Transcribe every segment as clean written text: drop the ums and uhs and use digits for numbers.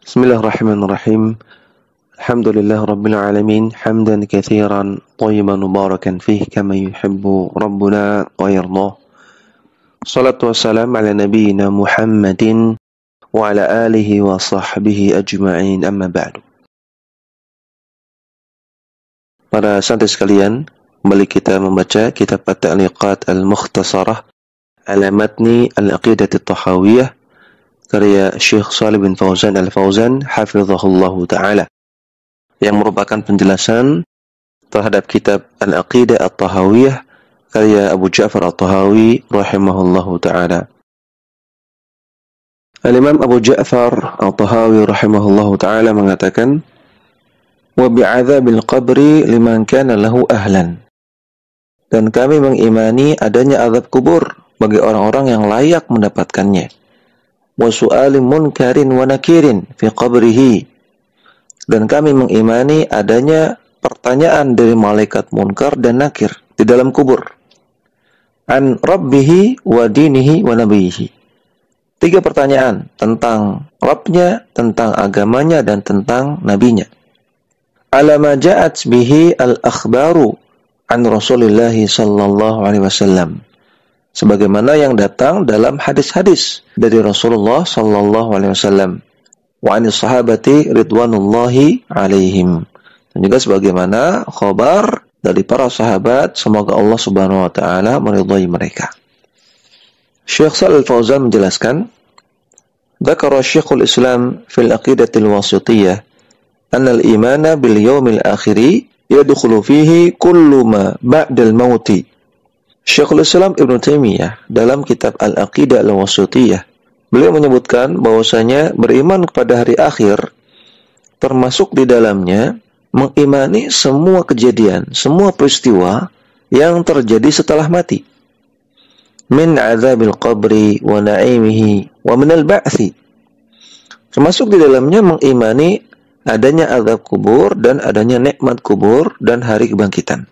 Bismillahirrahmanirrahim. Alhamdulillah Rabbil Alamin. Hamdan kathiran tayyiban mubarakan fih kama yuhibbu Rabbuna wa yardah. Salatu wassalam ala nabiyyina Muhammadin wa ala alihi wa sahbihi ajma'in, amma ba'du. Para santri sekalian, kembali kita membaca kitab At-Ta'liqat Al-Mukhtasarah ala matni Al-Aqidah At-Tahawiyah karya Syekh Shalih bin Fauzan Al-Fauzan hafizahullahu ta'ala, yang merupakan penjelasan terhadap kitab Al-Aqidah At-Tahawiyah karya Abu Ja'far At-Tahawi rahimahullahu ta'ala. Al-Imam Abu Ja'far At-Tahawi rahimahullahu ta'ala mengatakan, wa bi'adzabil qabri liman kana lahu ahlan. Dan kami mengimani adanya azab kubur bagi orang-orang yang layak mendapatkannya. Wa su'alim munkarin wa nakirin fi qabrihi. Dan kami mengimani adanya pertanyaan dari malaikat munkar dan nakir di dalam kubur. An rabbihi wa dinihi wa nabiyihi. 3 pertanyaan tentang Rabbnya, tentang agamanya, dan tentang nabinya. Ala ma ja'at bihi al-akhbaru an Rasulillah sallallahu alaihi wasallam. Sebagaimana yang datang dalam hadis-hadis dari Rasulullah sallallahu alaihi wasallam, wa anis sahabati ridwanullahi alaihim, dan juga sebagaimana khabar dari para sahabat, semoga Allah Subhanahu wa taala meridhai mereka. Syekh Shalih Al-Fauzan menjelaskan, dzakara Syekhul Islam fil aqidatil wasithiyah anna al-imana bil yaumil akhir yadkhulu fihi kullu ma ba'dal mauti. Syekhul Islam Ibn Taimiyah dalam kitab Al-Aqidah Al-Wasithiyah, beliau menyebutkan bahwasanya beriman kepada hari akhir termasuk di dalamnya mengimani semua kejadian, semua peristiwa yang terjadi setelah mati. Min azabil qabri wa na'imihi wa minal ba'thi. Termasuk di dalamnya mengimani adanya azab kubur dan adanya nikmat kubur dan hari kebangkitan.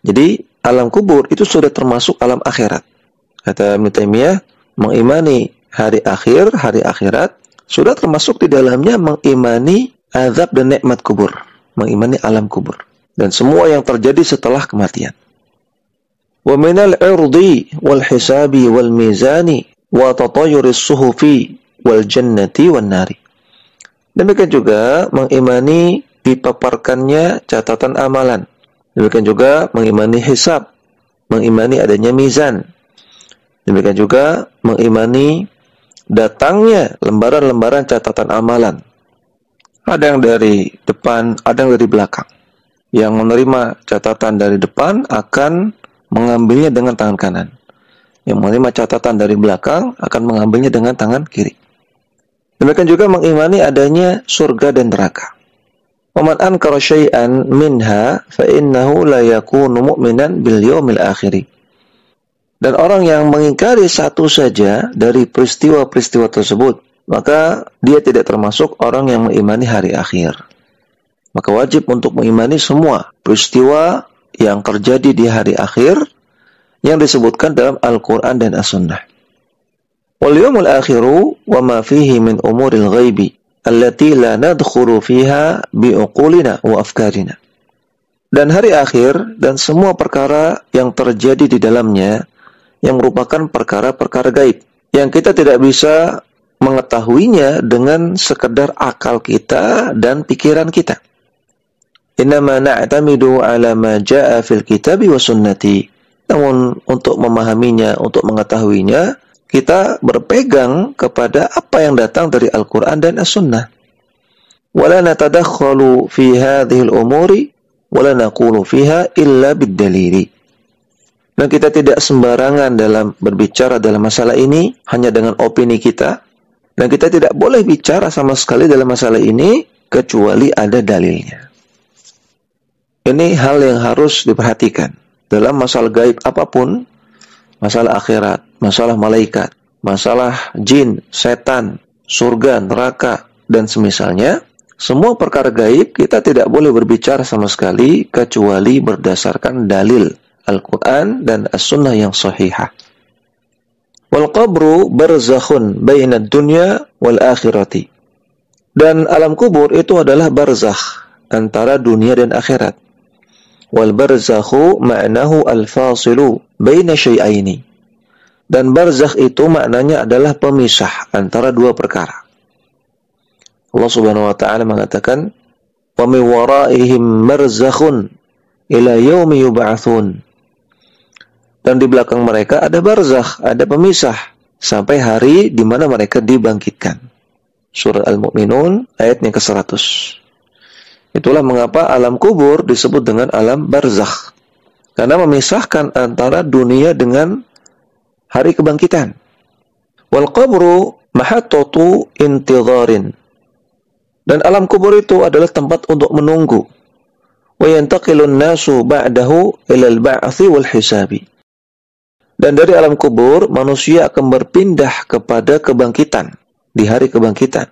Jadi alam kubur itu sudah termasuk alam akhirat. Kata Ibnu Taimiyah, mengimani hari akhir, hari akhirat, sudah termasuk di dalamnya mengimani azab dan nikmat kubur, mengimani alam kubur dan semua yang terjadi setelah kematian. Wa minal irdi wal hisabi wal mizani wa tatayuris suhufi wal jannati wan nari. Demikian juga mengimani dipaparkannya catatan amalan. Demikian juga mengimani hisab, mengimani adanya mizan. Demikian juga mengimani datangnya lembaran-lembaran catatan amalan. Ada yang dari depan, ada yang dari belakang. Yang menerima catatan dari depan akan mengambilnya dengan tangan kanan. Yang menerima catatan dari belakang akan mengambilnya dengan tangan kiri. Demikian juga mengimani adanya surga dan neraka. Waman ankara syai'an minha fa innahu la yakunu mu'minan bil yaumil akhir. Dan orang yang mengingkari satu saja dari peristiwa-peristiwa tersebut, maka dia tidak termasuk orang yang mengimani hari akhir. Maka wajib untuk mengimani semua peristiwa yang terjadi di hari akhir yang disebutkan dalam Al-Qur'an dan As-Sunnah. Wal yaumul akhiru wa ma fihi min umuril ghaibi allati la nadkhulu fiha biuqulina wa afkarina. Dan hari akhir dan semua perkara yang terjadi di dalamnya yang merupakan perkara-perkara gaib yang kita tidak bisa mengetahuinya dengan sekedar akal kita dan pikiran kita. Innama na'tamidu ala ma jaa fil kitabi wa sunnati. Namun untuk memahaminya, untuk mengetahuinya, kita berpegang kepada apa yang datang dari Al-Quran dan As-Sunnah. Wala natadakhalu fi hadhil umuri wala naqulu fiha illa bid-dalili. Dan kita tidak sembarangan dalam berbicara dalam masalah ini hanya dengan opini kita, dan kita tidak boleh bicara sama sekali dalam masalah ini kecuali ada dalilnya. Ini hal yang harus diperhatikan dalam masalah gaib apapun. Masalah akhirat, masalah malaikat, masalah jin, setan, surga, neraka, dan semisalnya. Semua perkara gaib kita tidak boleh berbicara sama sekali kecuali berdasarkan dalil Al-Quran dan As-Sunnah yang sahihah. Wal qabru barzakhun bainad dunya wal akhirati. Dan alam kubur itu adalah barzakh antara dunia dan akhirat. Wal barzakhu ma'nahu al-fasilu baina syai'aini. Dan barzakh itu maknanya adalah pemisah antara dua perkara. Allah Subhanahu wa taala mengatakan, "Wa min waraihim barzakhun ila yaumi yub'atsun." Dan di belakang mereka ada barzakh, ada pemisah sampai hari di mana mereka dibangkitkan. Surat Al-Mu'minun ayat yang ke-100. Itulah mengapa alam kubur disebut dengan alam barzakh. Karena memisahkan antara dunia dengan hari kebangkitan. Wal qabru mahattatu intidharin. Dan alam kubur itu adalah tempat untuk menunggu. Wa yantaqilun nasu ba'dahu ila al-ba'thi wal hisabi. Dan dari alam kubur, manusia akan berpindah kepada kebangkitan, di hari kebangkitan.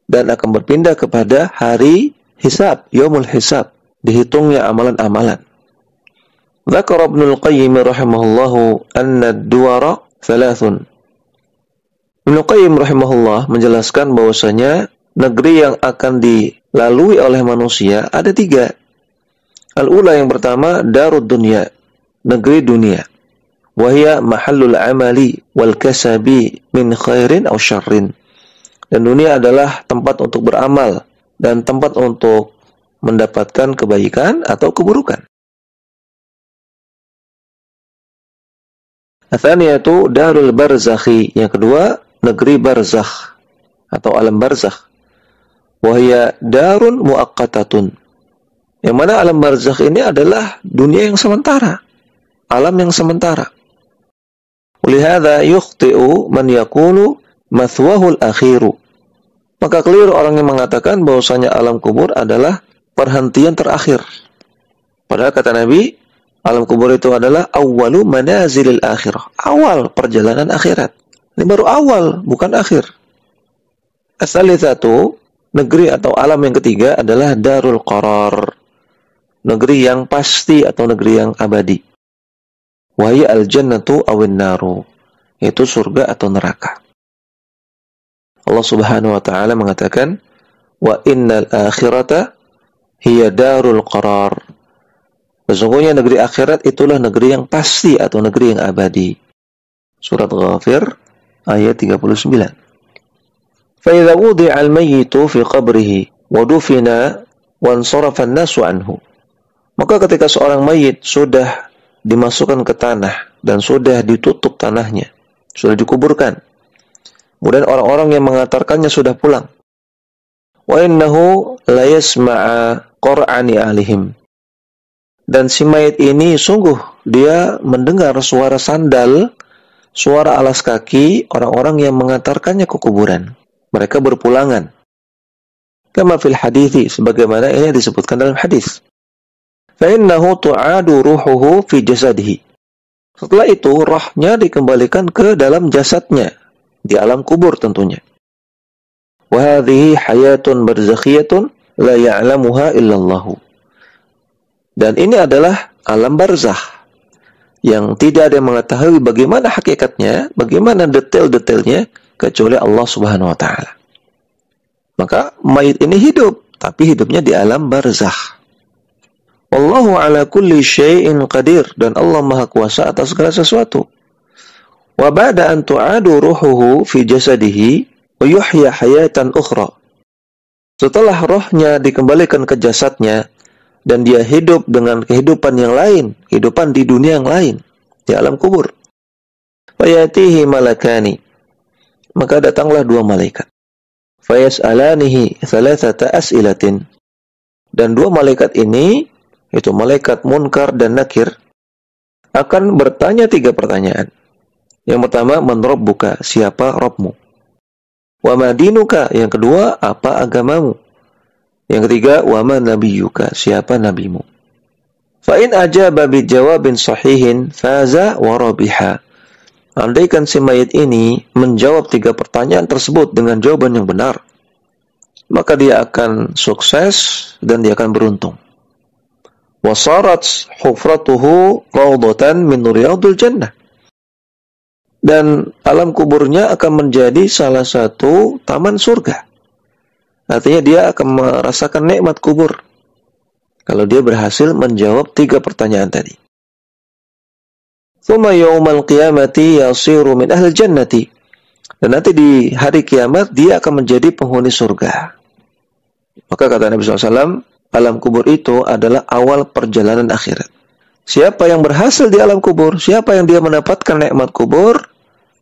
Dan akan berpindah kepada hari hisab, yaumul hisab, dihitungnya amalan-amalan. Dzakara Ibnul Qayyim rahimahullahu anna ad-duwara thalathun. Ibnu Qayyim rahimahullah menjelaskan bahwasanya negeri yang akan dilalui oleh manusia ada 3. Al-ula yang pertama, darud dunya, negeri dunia. Wahia mahallul amali wal kasabi min khairin aw syarrin. Dan dunia adalah tempat untuk beramal dan tempat untuk mendapatkan kebaikan atau keburukan. Atsaniyatu darul barzakhi, yang kedua negeri barzakh atau alam barzakh. Wahia darun muaqqatatun. Yang mana alam barzakh ini adalah dunia yang sementara, alam yang sementara. Lihada yukhti'u man yaqulu mathwahul akhiru. Maka keliru orang yang mengatakan bahwasanya alam kubur adalah perhentian terakhir. Padahal kata Nabi, alam kubur itu adalah awwalu manazilil akhirah, awal perjalanan akhirat. Ini baru awal, bukan akhir. As-salitsatu, negeri atau alam yang ketiga adalah darul qarar, negeri yang pasti atau negeri yang abadi. Wahai al-jannatu awin naru, itu surga atau neraka. Allah Subhanahu wa taala mengatakan, wa innal akhirata hiya darul qarar. Sesungguhnya negeri akhirat itulah negeri yang pasti atau negeri yang abadi. Surat Ghafir ayat 39. Fa idza wudi'a al-mayyitu fi qabrihi wa dufina wa ansarafa an-nasu anhu. Maka ketika seorang mayit sudah dimasukkan ke tanah dan sudah ditutup tanahnya, sudah dikuburkan, kemudian orang-orang yang mengantarkannya sudah pulang. Wa innahu la yasma'a qur'ani alihim. Dan si mayit ini sungguh dia mendengar suara sandal, suara alas kaki orang-orang yang mengantarkannya ke kuburan. Mereka berpulangan. Kama fil hadithi, sebagaimana ini disebutkan dalam hadis. Fa innahu tu'adu ruhuhu fi jasadihi. Setelah itu rohnya dikembalikan ke dalam jasadnya, di alam kubur tentunya. Wa hadhihi hayatun barzakhiyatun la ya'lamuha illallahu. Dan ini adalah alam barzakh yang tidak ada yang mengetahui bagaimana hakikatnya, bagaimana detail-detailnya kecuali Allah Subhanahu wa taala. Maka mayit ini hidup, tapi hidupnya di alam barzakh. Wallahu ala kulli syai'in qadir, dan Allah Maha Kuasa atas segala sesuatu. Wa ba'da an tu'adu ruhuhu fi jasadihi wa yuhya hayatan ukhra. Setelah rohnya dikembalikan ke jasadnya dan dia hidup dengan kehidupan yang lain, kehidupan di dunia yang lain, di alam kubur. Fayatihi malakani. Maka datanglah 2 malaikat. Fayas'alanihi thalathata as'ilatin. Dan 2 malaikat ini, itu malaikat Munkar dan Nakir, akan bertanya 3 pertanyaan. Yang pertama, man rabbuka, siapa Rabbmu? Wa ma dinuka, yang kedua, apa agamamu? Yang ketiga, wa ma nabiyyuka, siapa nabimu? Fa in ajaba bi jawabin sahihin faza wa rabiha. Andaikan si mayit ini menjawab 3 pertanyaan tersebut dengan jawaban yang benar, maka dia akan sukses dan dia akan beruntung. Wasarat hufratuhu rawdatan min riyadil jannah. Dan alam kuburnya akan menjadi salah satu taman surga. Artinya dia akan merasakan nikmat kubur kalau dia berhasil menjawab 3 pertanyaan tadi. Tsumma yaumal qiyamati yasiru min ahli jannati. Dan nanti di hari kiamat dia akan menjadi penghuni surga. Maka kata Nabi SAW, alam kubur itu adalah awal perjalanan akhirat. Siapa yang berhasil di alam kubur, siapa yang dia mendapatkan nikmat kubur,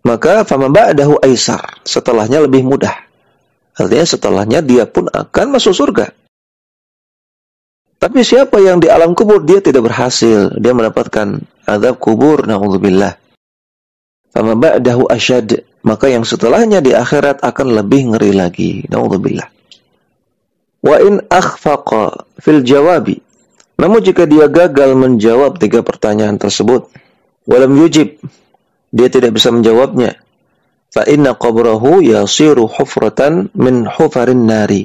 maka faman ba'dahu aisar, setelahnya lebih mudah. Artinya setelahnya dia pun akan masuk surga. Tapi siapa yang di alam kubur dia tidak berhasil, dia mendapatkan azab kubur, na'udzubillah. Faman ba'dahu asyad, maka yang setelahnya di akhirat akan lebih ngeri lagi, na'udzubillah. Wa in akhfaqa fil jawabi, namun jika dia gagal menjawab 3 pertanyaan tersebut, walam yujib, dia tidak bisa menjawabnya, fa inna qabrahu yasiru hufratan min hufarin nari,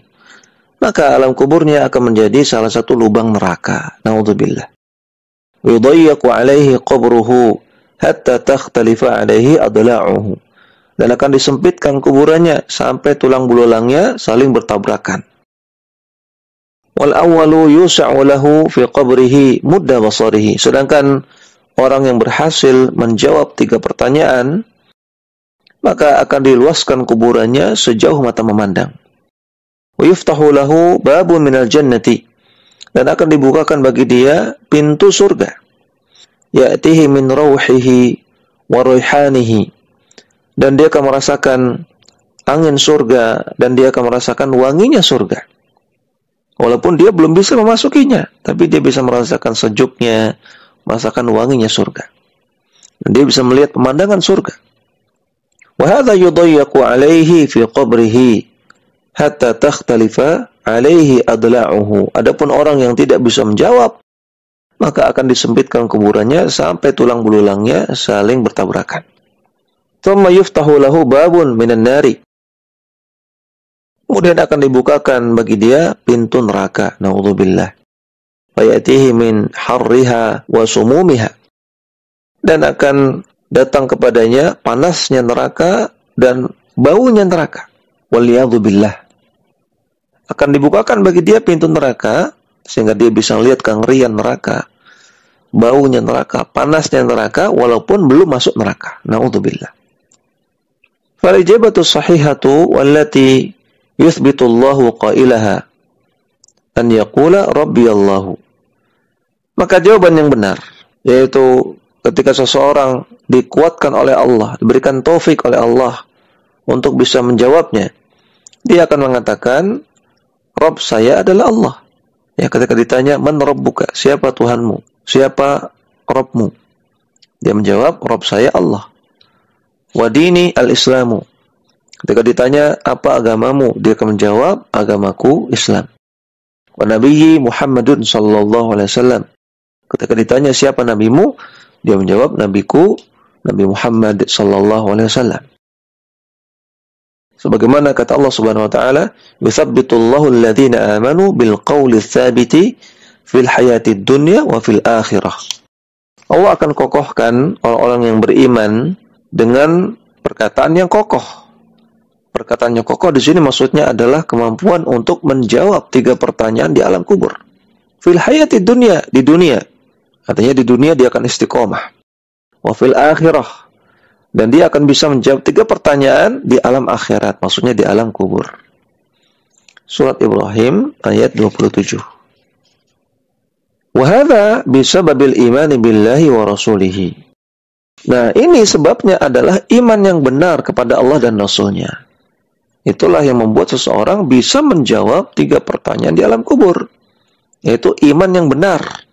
maka alam kuburnya akan menjadi salah satu lubang neraka, naudzubillah. Yudayyaqu alaihi qabruhu hatta takhtalifa alaihi adla'uhu, dan akan disempitkan kuburannya sampai tulang belulangnya saling bertabrakan. Wal awwalu yus'u lahu fi qabrihi mudda basarihi, sedangkan orang yang berhasil menjawab 3 pertanyaan maka akan diluaskan kuburannya sejauh mata memandang. Wa yuftahu lahu babun minal jannati, dan akan dibukakan bagi dia pintu surga. Ya'tihi min rauhihi wa raihanihi, dan dia akan merasakan angin surga dan dia akan merasakan wanginya surga. Walaupun dia belum bisa memasukinya, tapi dia bisa merasakan sejuknya, merasakan wanginya surga. Dan dia bisa melihat pemandangan surga. Wa hadza yudayyaqu alaihi fi qabrihi hatta takhtalifa alaihi adla'uhu. Adapun orang yang tidak bisa menjawab, maka akan disempitkan kuburannya sampai tulang belulangnya saling bertabrakan. Tsumma yuftahu lahu babun minan nari, kemudian akan dibukakan bagi dia pintu neraka, naudzubillah. Fayatihi min harriha wa sumumiha, dan akan datang kepadanya panasnya neraka dan baunya neraka. Waliyadzubillah. Akan dibukakan bagi dia pintu neraka sehingga dia bisa melihat kengerian neraka, baunya neraka, panasnya neraka walaupun belum masuk neraka. Naudzubillah. Fal ijabatu sahihatu wallati yuthbitullahu qailaha an yaqula rabbiyallahu. Maka jawaban yang benar, yaitu ketika seseorang dikuatkan oleh Allah, diberikan taufik oleh Allah untuk bisa menjawabnya, dia akan mengatakan, Rabb saya adalah Allah. Ya, ketika ditanya, man rabbuka, siapa Tuhanmu, siapa Rabbmu, dia menjawab, Rabb saya Allah. Wa dini al-islamu, ketika ditanya apa agamamu, dia akan menjawab agamaku Islam. Wa nabiyyi Muhammadun sallallahu alaihi wasallam, ketika ditanya siapa nabimu, dia menjawab nabiku Nabi Muhammad sallallahu alaihi wasallam. Sebagaimana kata Allah Subhanahu wa taala, "Yuthabbitullahu alladhina amanu bil qawli tsabiti fil hayatid dunya wa fil akhirah." Allah akan kokohkan orang-orang yang beriman dengan perkataan yang kokoh. Perkataan yang kokoh di sini maksudnya adalah kemampuan untuk menjawab 3 pertanyaan di alam kubur. Fil hayatid dunya, di dunia. Artinya di dunia dia akan istiqomah. Wa fil akhirah, dan dia akan bisa menjawab 3 pertanyaan di alam akhirat, maksudnya di alam kubur. Surat Ibrahim ayat 27. Wa hadza bisababil imani billahi wa rasulihi. Nah, ini sebabnya adalah iman yang benar kepada Allah dan Rasulnya. Itulah yang membuat seseorang bisa menjawab 3 pertanyaan di alam kubur, yaitu iman yang benar.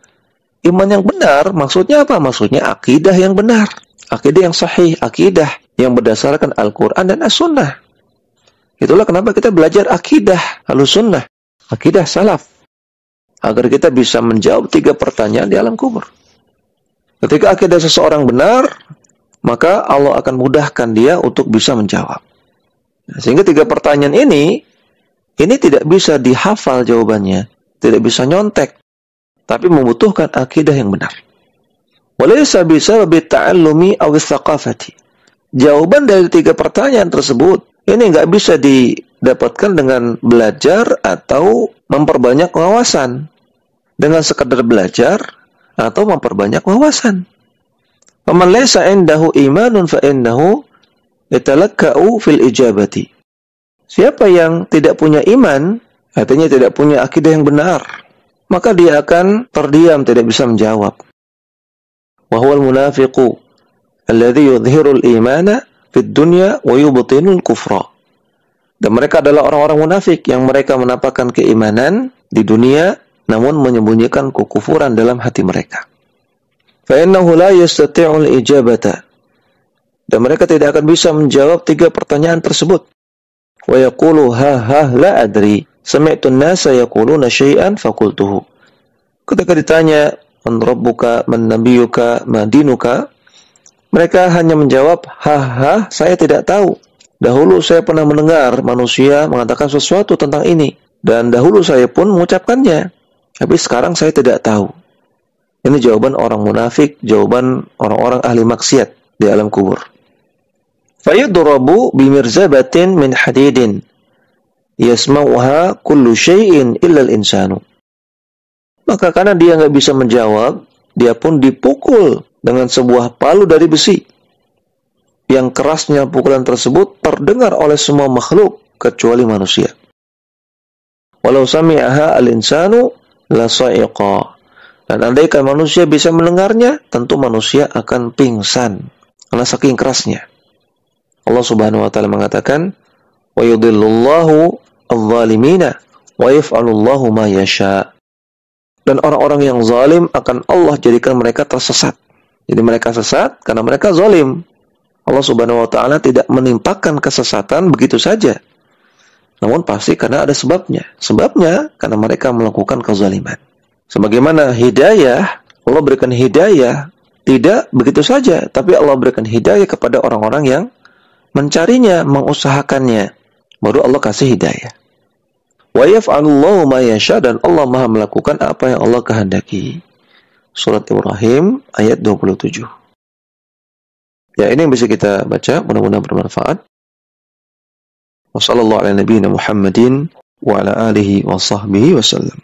Iman yang benar maksudnya apa? Maksudnya akidah yang benar, akidah yang sahih, akidah yang berdasarkan Al-Quran dan As-Sunnah. Itulah kenapa kita belajar akidah Ahlussunnah, akidah salaf, agar kita bisa menjawab 3 pertanyaan di alam kubur. Ketika akidah seseorang benar, maka Allah akan mudahkan dia untuk bisa menjawab. Sehingga 3 pertanyaan ini tidak bisa dihafal jawabannya, tidak bisa nyontek, tapi membutuhkan akidah yang benar. Walaysa bisababi ta'allumi aw tsaqafati. Jawaban dari 3 pertanyaan tersebut ini enggak bisa dapatkan dengan belajar atau memperbanyak wawasan. Dengan sekadar belajar atau memperbanyak wawasan. Faman laysa indahu imanun fa innahu yatalakka'u fil ijabati. Siapa yang tidak punya iman, artinya tidak punya akidah yang benar, maka dia akan terdiam, tidak bisa menjawab. Wa huwal munafiqu alladhi yudhhiru al-imana fid dunya wa yubtinu al-kufra. Dan mereka adalah orang-orang munafik yang mereka menampakkan keimanan di dunia namun menyembunyikan kekufuran dalam hati mereka. Fa innahu la yastati'u al-ijabata. Dan mereka tidak akan bisa menjawab 3 pertanyaan tersebut. Wa yaqulu ha la adri. Sami'tu an-nasa yaquluna syai'an faqultuhu. Ketika ditanya man rabbuka, man nabiyuka, ma dinuka, mereka hanya menjawab ha saya tidak tahu. Dahulu saya pernah mendengar manusia mengatakan sesuatu tentang ini dan dahulu saya pun mengucapkannya. Tapi sekarang saya tidak tahu. Ini jawaban orang munafik, jawaban orang-orang ahli maksiat di alam kubur. Fayudrabu bimirzabatin min hadidin yasma'uha kullu syai'in illa al-insanu. Maka karena dia nggak bisa menjawab, dia pun dipukul dengan sebuah palu dari besi. Yang kerasnya pukulan tersebut terdengar oleh semua makhluk kecuali manusia. Walau sami'aha al-insanu la sa'iqa. Dan andaikan manusia bisa mendengarnya, tentu manusia akan pingsan karena saking kerasnya. Allah Subhanahu wa taala mengatakan, "Wa yudhillullahu adh-dhalimina wa yaf'alullahu ma yasha." Dan orang-orang yang zalim akan Allah jadikan mereka tersesat. Jadi mereka sesat karena mereka zalim. Allah Subhanahu wa taala tidak menimpakan kesesatan begitu saja. Namun pasti karena ada sebabnya. Sebabnya karena mereka melakukan kezaliman. Sebagaimana hidayah, Allah berikan hidayah tidak begitu saja, tapi Allah berikan hidayah kepada orang-orang yang mencarinya, mengusahakannya. Baru Allah kasih hidayah. Wa yaf'alullahu ma yasha, dan Allah Maha melakukan apa yang Allah kehendaki. Surat Ibrahim ayat 27. Ya, ini yang bisa kita baca, mudah-mudahan bermanfaat. Wassallallahu ala nabiyyina Muhammadin wa ala alihi wa sahbihi wasallam.